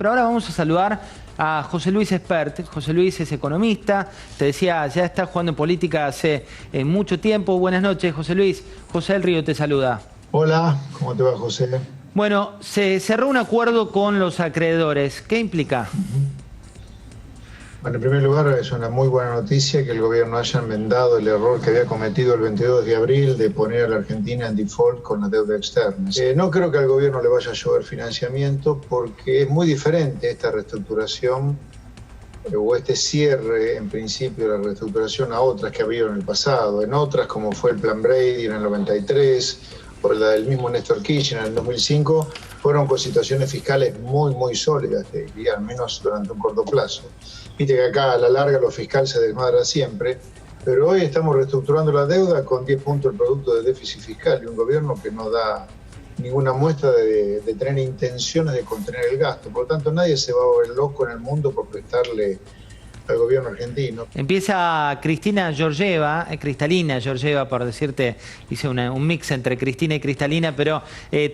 Pero ahora vamos a saludar a José Luis Espert. José Luis es economista, te decía, ya está jugando en política hace mucho tiempo. Buenas noches, José Luis. José del Río te saluda. Hola, ¿cómo te va, José? Bueno, se cerró un acuerdo con los acreedores. ¿Qué implica? Bueno, en primer lugar, es una muy buena noticia que el gobierno haya enmendado el error que había cometido el 22 de abril de poner a la Argentina en default con la deuda externa. No creo que al gobierno le vaya a llover financiamiento porque es muy diferente esta reestructuración o este cierre, en principio, de la reestructuración a otras que ha habido en el pasado. En otras, como fue el Plan Brady en el 93 o la del mismo Néstor Kirchner en el 2005, fueron con situaciones fiscales muy sólidas, te diría, al menos durante un corto plazo. Viste que acá a la larga lo fiscal se desmadra siempre, pero hoy estamos reestructurando la deuda con 10 puntos el producto de déficit fiscal y un gobierno que no da ninguna muestra de tener intenciones de contener el gasto. Por lo tanto, nadie se va a volver loco en el mundo por prestarle al gobierno argentino. Empieza Cristalina Georgieva, por decirte, hice un mix entre Cristina y Cristalina, pero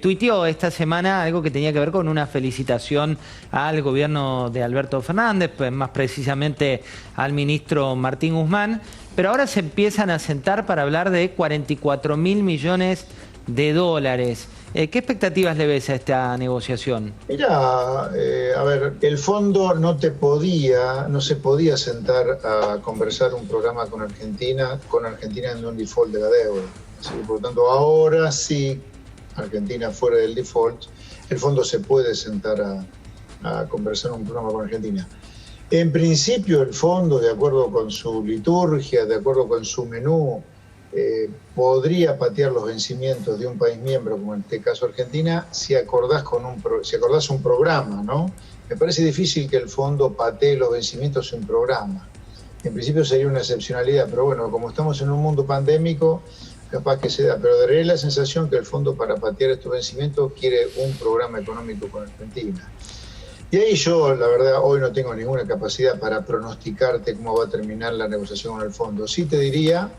tuiteó esta semana algo que tenía que ver con una felicitación al gobierno de Alberto Fernández, pues más precisamente al ministro Martín Guzmán, pero ahora se empiezan a sentar para hablar de 44.000 millones de dólares. ¿Qué expectativas le ves a esta negociación? Mirá, a ver, el fondo no se podía sentar a conversar un programa con Argentina en un default de la deuda. Así que, por lo tanto, ahora sí, Argentina fuera del default, el fondo se puede sentar a conversar un programa con Argentina. En principio, el fondo, de acuerdo con su liturgia, de acuerdo con su menú, podría patear los vencimientos de un país miembro, como en este caso Argentina, si acordás un programa, ¿no? Me parece difícil que el fondo patee los vencimientos en programa. En principio sería una excepcionalidad, pero bueno, como estamos en un mundo pandémico, capaz que se da. Pero daría la sensación que el fondo, para patear estos vencimientos, quiere un programa económico con Argentina. Y ahí yo, la verdad, hoy no tengo ninguna capacidad para pronosticarte cómo va a terminar la negociación con el fondo. Sí te diría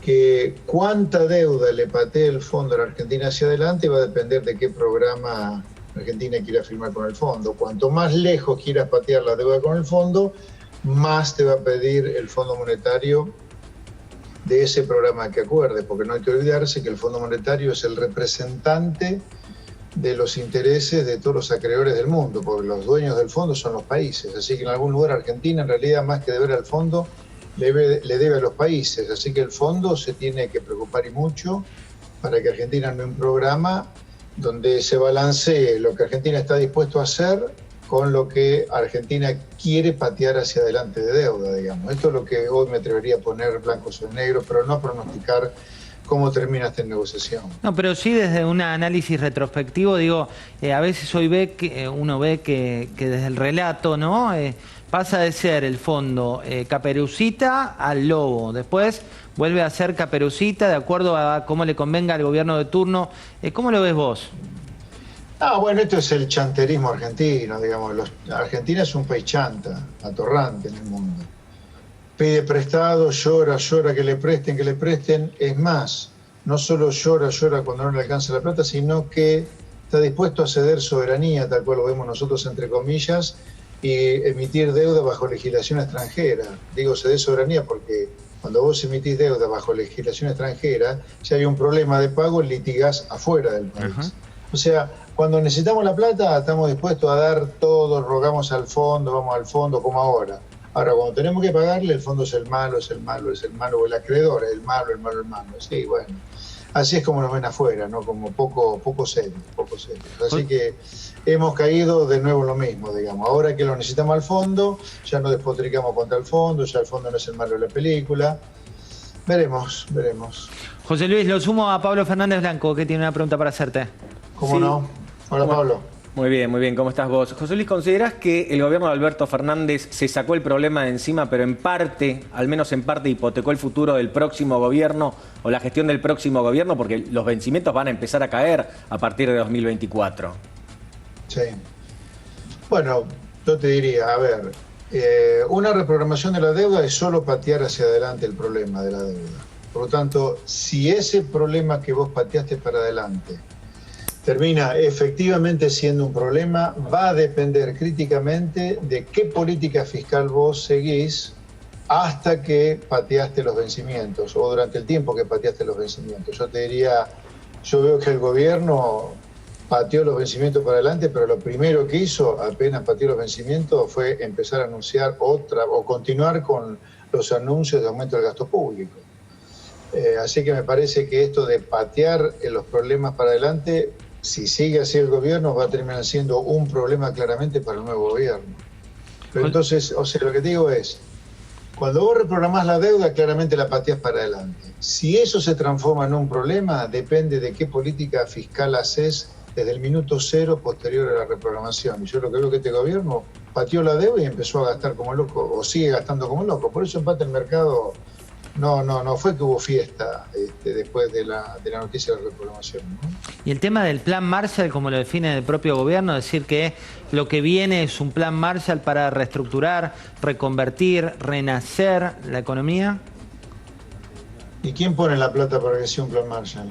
que cuánta deuda le patee el fondo a la Argentina hacia adelante va a depender de qué programa Argentina quiera firmar con el fondo. Cuanto más lejos quieras patear la deuda con el fondo, más te va a pedir el Fondo Monetario de ese programa que acuerde, porque no hay que olvidarse que el Fondo Monetario es el representante de los intereses de todos los acreedores del mundo, porque los dueños del fondo son los países. Así que en algún lugar Argentina, en realidad, más que deber al fondo, le debe a los países, así que el fondo se tiene que preocupar y mucho para que Argentina arme un programa donde se balancee lo que Argentina está dispuesto a hacer con lo que Argentina quiere patear hacia adelante de deuda, digamos. Esto es lo que hoy me atrevería a poner blanco sobre negro, pero no pronosticar cómo termina esta negociación. No, pero sí desde un análisis retrospectivo, digo, a veces hoy uno ve que desde el relato, ¿no? Pasa de ser el fondo Caperucita al lobo. Después vuelve a ser Caperucita de acuerdo a cómo le convenga al gobierno de turno. ¿Cómo lo ves vos? Bueno, esto es el chanterismo argentino, digamos. Argentina es un país chanta, atorrante en el mundo. Pide prestado, llora que le presten. Es más, no solo llora cuando no le alcanza la plata, sino que está dispuesto a ceder soberanía, tal cual lo vemos nosotros, entre comillas, y emitir deuda bajo legislación extranjera. Digo ceder soberanía porque cuando vos emitís deuda bajo legislación extranjera, si hay un problema de pago, litigás afuera del país. Ajá. O sea, cuando necesitamos la plata, estamos dispuestos a dar todo, rogamos al fondo, vamos al fondo, como ahora. Ahora, cuando tenemos que pagarle, el fondo es el malo, o el acreedor, el malo. Sí, bueno. Así es como nos ven afuera, ¿no? Como poco serio. Así que hemos caído de nuevo en lo mismo, digamos. Ahora que lo necesitamos al fondo, ya no despotricamos contra el fondo, ya el fondo no es el malo de la película. Veremos. José Luis, lo sumo a Pablo Fernández Blanco, que tiene una pregunta para hacerte. ¿Cómo no? Hola, Pablo. Muy bien. ¿Cómo estás vos? José Luis, ¿considerás que el gobierno de Alberto Fernández se sacó el problema de encima, pero al menos en parte, hipotecó el futuro del próximo gobierno o la gestión del próximo gobierno? Porque los vencimientos van a empezar a caer a partir de 2024. Sí. Bueno, yo te diría, a ver, una reprogramación de la deuda es solo patear hacia adelante el problema de la deuda. Por lo tanto, si ese problema que vos pateaste para adelante termina efectivamente siendo un problema. Va a depender críticamente de qué política fiscal vos seguís hasta que pateaste los vencimientos o durante el tiempo que pateaste los vencimientos. Yo te diría, yo veo que el gobierno pateó los vencimientos para adelante, pero lo primero que hizo apenas pateó los vencimientos fue empezar a anunciar otra o continuar con los anuncios de aumento del gasto público. Así que me parece que esto de patear los problemas para adelante, si sigue así el gobierno, va a terminar siendo un problema claramente para el nuevo gobierno. Pero entonces, o sea, lo que digo es, cuando vos reprogramás la deuda, claramente la pateás para adelante. Si eso se transforma en un problema, depende de qué política fiscal haces desde el minuto cero posterior a la reprogramación. Y yo lo que veo que este gobierno pateó la deuda y empezó a gastar como loco, o sigue gastando como loco. Por eso empate el mercado. No fue que hubo fiesta después de la noticia de la reprogramación, ¿no? Y el tema del plan Marshall, como lo define el propio gobierno, decir que lo que viene es un plan Marshall para reestructurar, reconvertir, renacer la economía. ¿Y quién pone la plata para que sea un plan Marshall?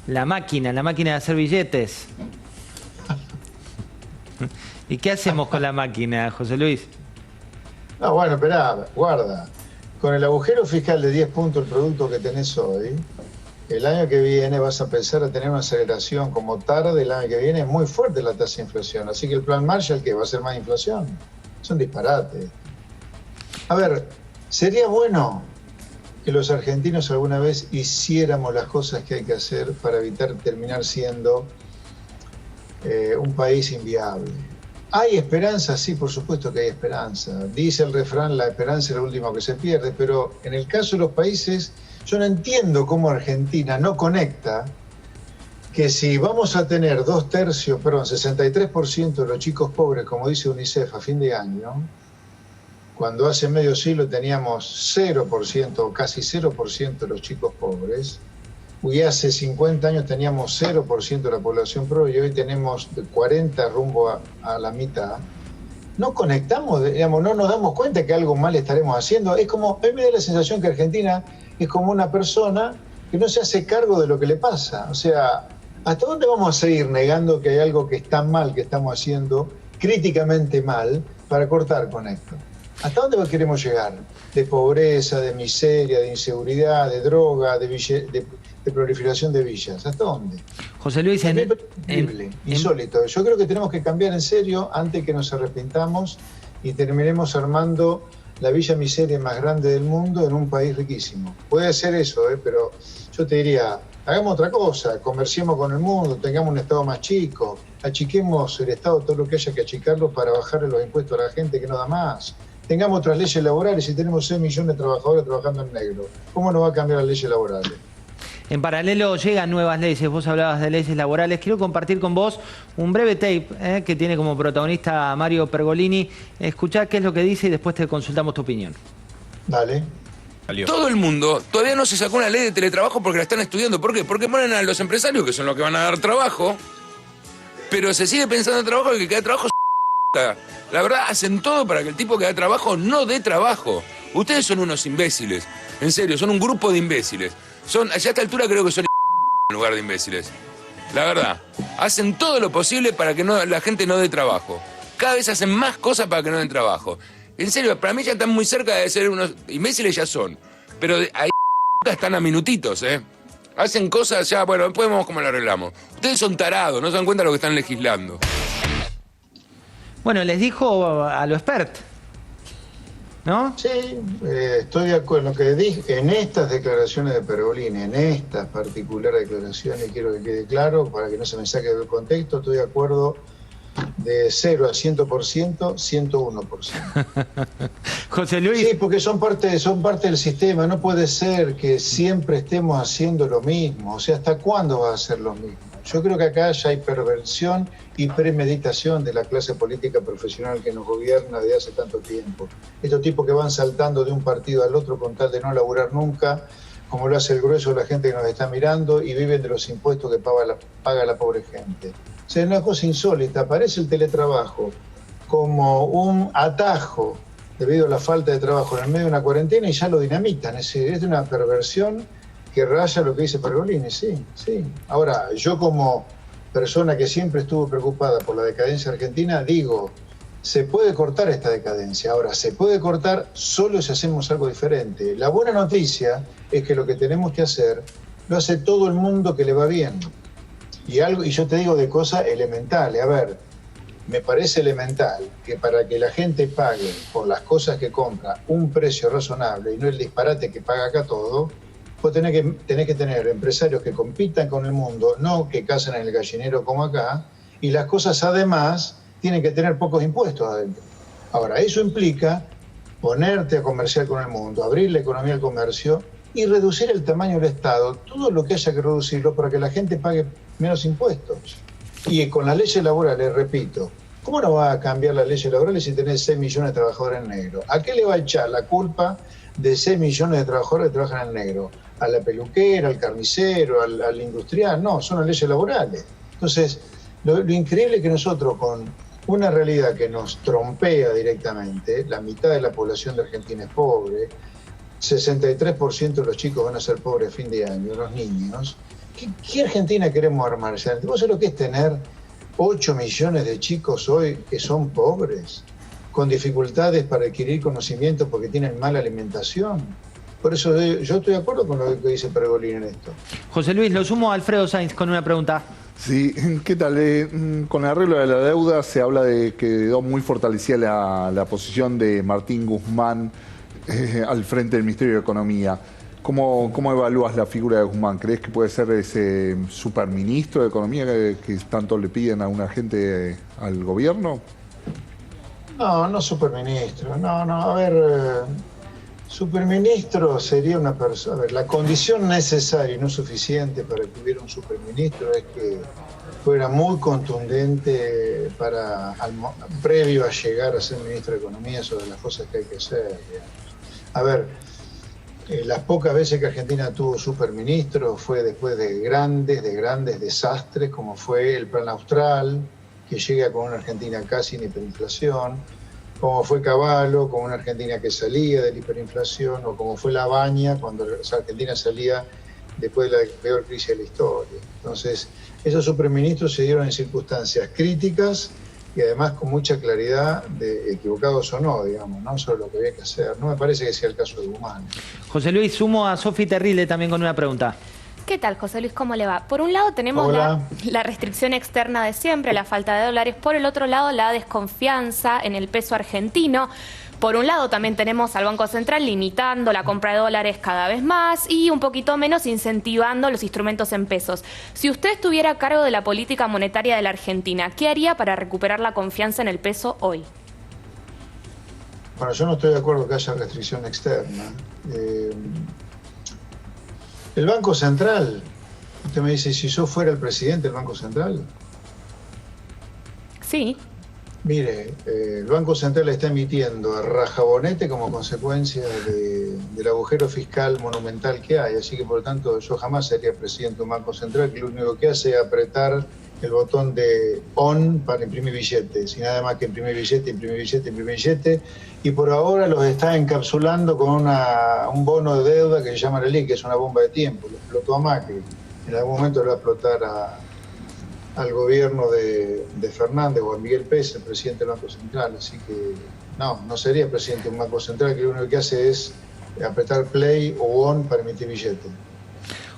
La máquina de hacer billetes. ¿Y qué hacemos con la máquina, José Luis? No, bueno, esperá, guarda. Con el agujero fiscal de 10 puntos el producto que tenés hoy, el año que viene vas a empezar a tener una aceleración como tarde, el año que viene es muy fuerte la tasa de inflación. Así que el plan Marshall, ¿qué? ¿Va a ser más inflación? Es un disparate. A ver, sería bueno que los argentinos alguna vez hiciéramos las cosas que hay que hacer para evitar terminar siendo un país inviable. ¿Hay esperanza? Sí, por supuesto que hay esperanza. Dice el refrán, la esperanza es lo último que se pierde, pero en el caso de los países, yo no entiendo cómo Argentina no conecta que si vamos a tener 63% de los chicos pobres, como dice UNICEF a fin de año, cuando hace medio siglo teníamos 0% o casi 0% de los chicos pobres, y hace 50 años teníamos 0% de la población pobre y hoy tenemos de 40 rumbo a la mitad, no conectamos, digamos, no nos damos cuenta que algo mal estaremos haciendo. Es como, a mí me da la sensación que Argentina es como una persona que no se hace cargo de lo que le pasa. O sea, ¿hasta dónde vamos a seguir negando que hay algo que está mal, que estamos haciendo críticamente mal, para cortar con esto? ¿Hasta dónde queremos llegar? De pobreza, de miseria, de inseguridad, de droga, de proliferación de villas. ¿Hasta dónde? José Luis, increíble, insólito. Yo creo que tenemos que cambiar en serio antes que nos arrepintamos y terminemos armando la villa miseria más grande del mundo en un país riquísimo. Puede ser eso, pero yo te diría, hagamos otra cosa, comerciemos con el mundo, tengamos un Estado más chico, achiquemos el Estado todo lo que haya que achicarlo para bajarle los impuestos a la gente que no da más. Tengamos otras leyes laborales y tenemos 6 millones de trabajadores trabajando en negro. ¿Cómo no va a cambiar las leyes laborales? En paralelo llegan nuevas leyes, vos hablabas de leyes laborales. Quiero compartir con vos un breve tape que tiene como protagonista a Mario Pergolini. Escuchá qué es lo que dice y después te consultamos tu opinión. Dale. Todo el mundo todavía no se sacó una ley de teletrabajo porque la están estudiando. ¿Por qué? Porque ponen a los empresarios, que son los que van a dar trabajo, pero se sigue pensando en trabajo y que cada trabajo la verdad, hacen todo para que el tipo que da trabajo no dé trabajo. Ustedes son unos imbéciles. En serio, son un grupo de imbéciles. Ya a esta altura creo que son en lugar de imbéciles. La verdad, hacen todo lo posible para que la gente no dé trabajo. Cada vez hacen más cosas para que no den trabajo. En serio, para mí ya están muy cerca de ser unos imbéciles, ya son. Pero ahí están a minutitos, Hacen cosas ya, bueno, después vemos cómo lo arreglamos. Ustedes son tarados, no se dan cuenta de lo que están legislando. Bueno, les dijo a lo expert, ¿no? Sí, estoy de acuerdo en lo que dije, en estas declaraciones de Pergolini, en estas particulares declaraciones, quiero que quede claro, para que no se me saque del contexto, estoy de acuerdo de 0 a 100%, 101%. José Luis. Sí, porque son parte del sistema, no puede ser que siempre estemos haciendo lo mismo, o sea, ¿hasta cuándo va a ser lo mismo? Yo creo que acá ya hay perversión y premeditación de la clase política profesional que nos gobierna desde hace tanto tiempo. Estos tipos que van saltando de un partido al otro con tal de no laburar nunca, como lo hace el grueso de la gente que nos está mirando, y viven de los impuestos que paga la pobre gente. O sea, es una cosa insólita. Aparece el teletrabajo como un atajo debido a la falta de trabajo en el medio de una cuarentena y ya lo dinamitan. Es de una perversión que raya lo que dice Pergolini, sí. Ahora, yo como persona que siempre estuvo preocupada por la decadencia argentina, digo, se puede cortar esta decadencia. Ahora, se puede cortar solo si hacemos algo diferente. La buena noticia es que lo que tenemos que hacer lo hace todo el mundo que le va bien. Y yo te digo de cosas elementales. A ver, me parece elemental que para que la gente pague por las cosas que compra un precio razonable y no el disparate que paga acá todo, vos tenés que tener empresarios que compitan con el mundo, no que cazan en el gallinero como acá, y las cosas además tienen que tener pocos impuestos adentro. Ahora, eso implica ponerte a comerciar con el mundo, abrir la economía al comercio y reducir el tamaño del Estado, todo lo que haya que reducirlo para que la gente pague menos impuestos. Y con las leyes laborales, repito, ¿cómo no va a cambiar las leyes laborales si tenés 6 millones de trabajadores en negro? ¿A qué le va a echar la culpa de 6 millones de trabajadores que trabajan en negro? ¿A la peluquera, al carnicero, al industrial? No, son las leyes laborales. Entonces, lo increíble es que nosotros con una realidad que nos trompea directamente, la mitad de la población de Argentina es pobre, 63% de los chicos van a ser pobres a fin de año, los niños. ¿Qué Argentina queremos armar? ¿Vos sabés lo que es tener 8 millones de chicos hoy que son pobres, con dificultades para adquirir conocimiento porque tienen mala alimentación? Por eso yo estoy de acuerdo con lo que dice Pergolini en esto. José Luis, lo sumo a Alfredo Sainz con una pregunta. Sí, ¿qué tal? Con el arreglo de la deuda se habla de que quedó muy fortalecida la posición de Martín Guzmán al frente del Ministerio de Economía. ¿Cómo evalúas la figura de Guzmán? ¿Crees que puede ser ese superministro de Economía que tanto le piden a una gente al gobierno? No superministro. No, a ver, superministro sería una persona. A ver, la condición necesaria y no suficiente para que hubiera un superministro es que fuera muy contundente previo a llegar a ser ministro de Economía sobre las cosas que hay que hacer, digamos. A ver, las pocas veces que Argentina tuvo superministro fue después de grandes desastres, como fue el Plan Austral, que llega con una Argentina casi en hiperinflación, como fue Cavallo, con una Argentina que salía de la hiperinflación, o como fue La Baña, cuando Argentina salía después de la peor crisis de la historia. Entonces, esos superministros se dieron en circunstancias críticas y además con mucha claridad, de equivocados o no, digamos, ¿no? Sobre lo que había que hacer. No me parece que sea el caso de Guzmán. José Luis, sumo a Sofi Terrile también con una pregunta. ¿Qué tal, José Luis? ¿Cómo le va? Por un lado tenemos la restricción externa de siempre, la falta de dólares. Por el otro lado, la desconfianza en el peso argentino. Por un lado también tenemos al Banco Central limitando la compra de dólares cada vez más y un poquito menos incentivando los instrumentos en pesos. Si usted estuviera a cargo de la política monetaria de la Argentina, ¿qué haría para recuperar la confianza en el peso hoy? Bueno, yo no estoy de acuerdo que haya restricción externa. El Banco Central, usted me dice, si yo fuera el presidente del Banco Central. Sí. Mire, el Banco Central está emitiendo el rajabonete como consecuencia del agujero fiscal monumental que hay, así que por lo tanto yo jamás sería presidente de un Banco Central que lo único que hace es apretar el botón de on para imprimir billetes, y nada más que imprimir billete, y por ahora los está encapsulando con un bono de deuda que se llama Relic, que es una bomba de tiempo, lo explotó a Macri, en algún momento lo va a explotar al gobierno de Fernández o a Miguel Pérez, el presidente del Banco Central, así que no sería presidente de un Banco Central que lo único que hace es apretar play o on para emitir billetes.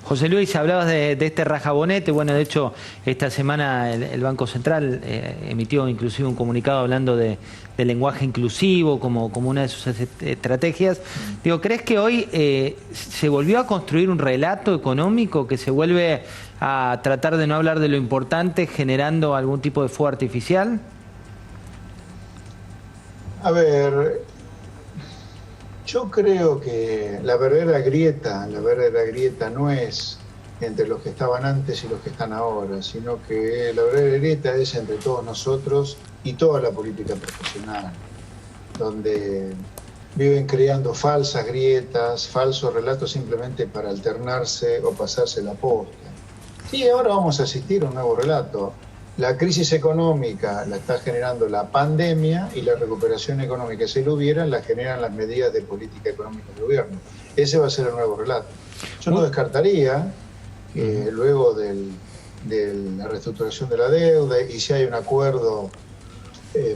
José Luis, hablabas de este rajabonete. Bueno, de hecho, esta semana el Banco Central emitió inclusive un comunicado hablando de lenguaje inclusivo como una de sus estrategias. Digo, ¿crees que hoy se volvió a construir un relato económico que se vuelve a tratar de no hablar de lo importante generando algún tipo de fuego artificial? A ver, yo creo que la verdadera grieta no es entre los que estaban antes y los que están ahora, sino que la verdadera grieta es entre todos nosotros y toda la política profesional, donde viven creando falsas grietas, falsos relatos simplemente para alternarse o pasarse la posta. Sí, ahora vamos a asistir a un nuevo relato. La crisis económica la está generando la pandemia y la recuperación económica, si lo hubiera, la generan las medidas de política económica del gobierno. Ese va a ser el nuevo relato. Yo no descartaría que luego del la reestructuración de la deuda y si hay un acuerdo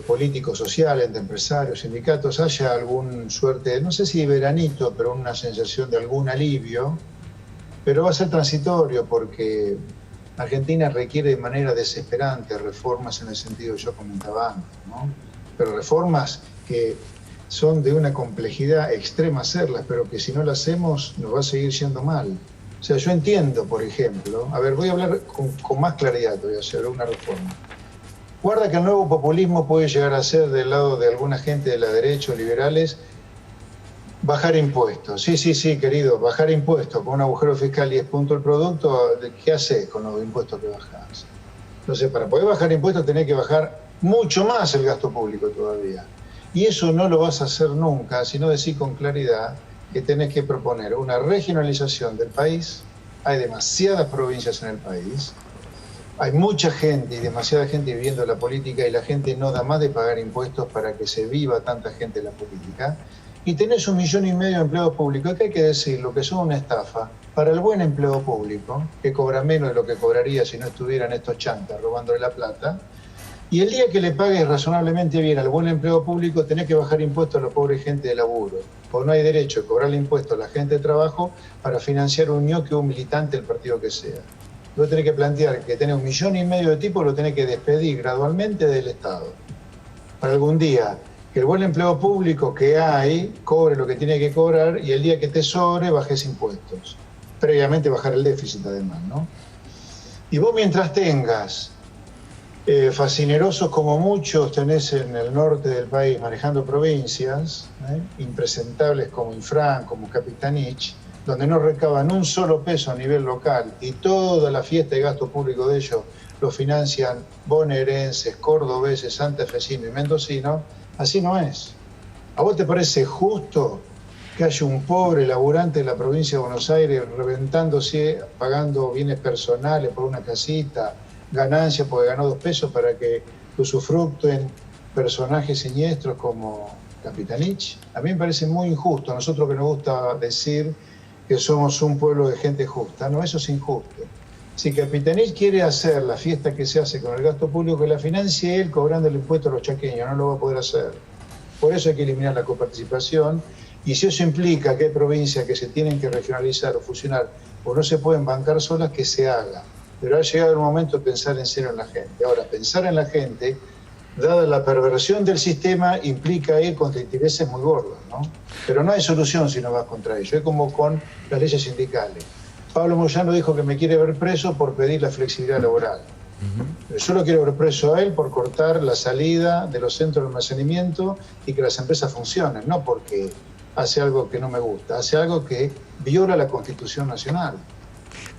político-social entre empresarios, sindicatos, haya alguna suerte, no sé si veranito, pero una sensación de algún alivio, pero va a ser transitorio porque Argentina requiere de manera desesperante reformas en el sentido que yo comentaba antes, ¿no? Pero reformas que son de una complejidad extrema hacerlas, pero que si no las hacemos nos va a seguir yendo mal. O sea, yo entiendo, por ejemplo, a ver, voy a hablar con más claridad, voy a hacer una reforma. Guarda que el nuevo populismo puede llegar a ser del lado de alguna gente de la derecha o liberales bajar impuestos. Sí, querido, bajar impuestos con un agujero fiscal 10 puntos el producto, ¿qué haces con los impuestos que bajás? Entonces, para poder bajar impuestos tenés que bajar mucho más el gasto público todavía. Y eso no lo vas a hacer nunca, sino decir con claridad que tenés que proponer una regionalización del país. Hay demasiadas provincias en el país. Hay mucha gente y demasiada gente viviendo la política y la gente no da más de pagar impuestos para que se viva tanta gente en la política. Y tenés 1,5 millones de empleados públicos, que hay que decirlo, que son una estafa para el buen empleo público, que cobra menos de lo que cobraría si no estuvieran estos chantas robándole la plata. Y el día que le pagues razonablemente bien al buen empleo público, tenés que bajar impuestos a la pobre gente de laburo. Porque no hay derecho a cobrarle impuestos a la gente de trabajo para financiar un ñoque o un militante del partido que sea. Vos tenés que plantear que tenés 1,5 millones de tipos, lo tenés que despedir gradualmente del Estado. Para algún día, que el buen empleo público que hay, cobre lo que tiene que cobrar y el día que te sobre, bajes impuestos. Previamente bajar el déficit además, ¿no? Y vos mientras tengas fascinerosos como muchos tenés en el norte del país manejando provincias, impresentables como Infran, como Capitanich, donde no recaban un solo peso a nivel local y toda la fiesta de gasto público de ellos lo financian bonaerenses, cordobeses, santafesinos y mendocinos, así no es. ¿A vos te parece justo que haya un pobre laburante de la provincia de Buenos Aires reventándose, pagando bienes personales por una casita, ganancias porque ganó 2 pesos para que usufructuen personajes siniestros como Capitanich? A mí me parece muy injusto. A nosotros que nos gusta decir que somos un pueblo de gente justa, no, eso es injusto. Si Capitanich quiere hacer la fiesta que se hace con el gasto público, que la financie él cobrando el impuesto a los chaqueños, no lo va a poder hacer. Por eso hay que eliminar la coparticipación, y si eso implica que hay provincias que se tienen que regionalizar o fusionar o no se pueden bancar solas, que se haga. Pero ha llegado el momento de pensar en serio en la gente. Ahora, pensar en la gente, dada la perversión del sistema, implica ir contra intereses muy gordos, ¿no? Pero no hay solución si no vas contra ello. Es como con las leyes sindicales. Pablo Moyano dijo que me quiere ver preso por pedir la flexibilidad laboral. Pero yo lo quiero ver preso a él por cortar la salida de los centros de almacenamiento y que las empresas funcionen, no porque hace algo que no me gusta, hace algo que viola la Constitución Nacional.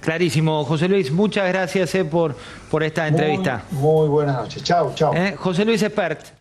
Clarísimo, José Luis, muchas gracias por esta entrevista. Muy buenas noches. Chau. José Luis Espert.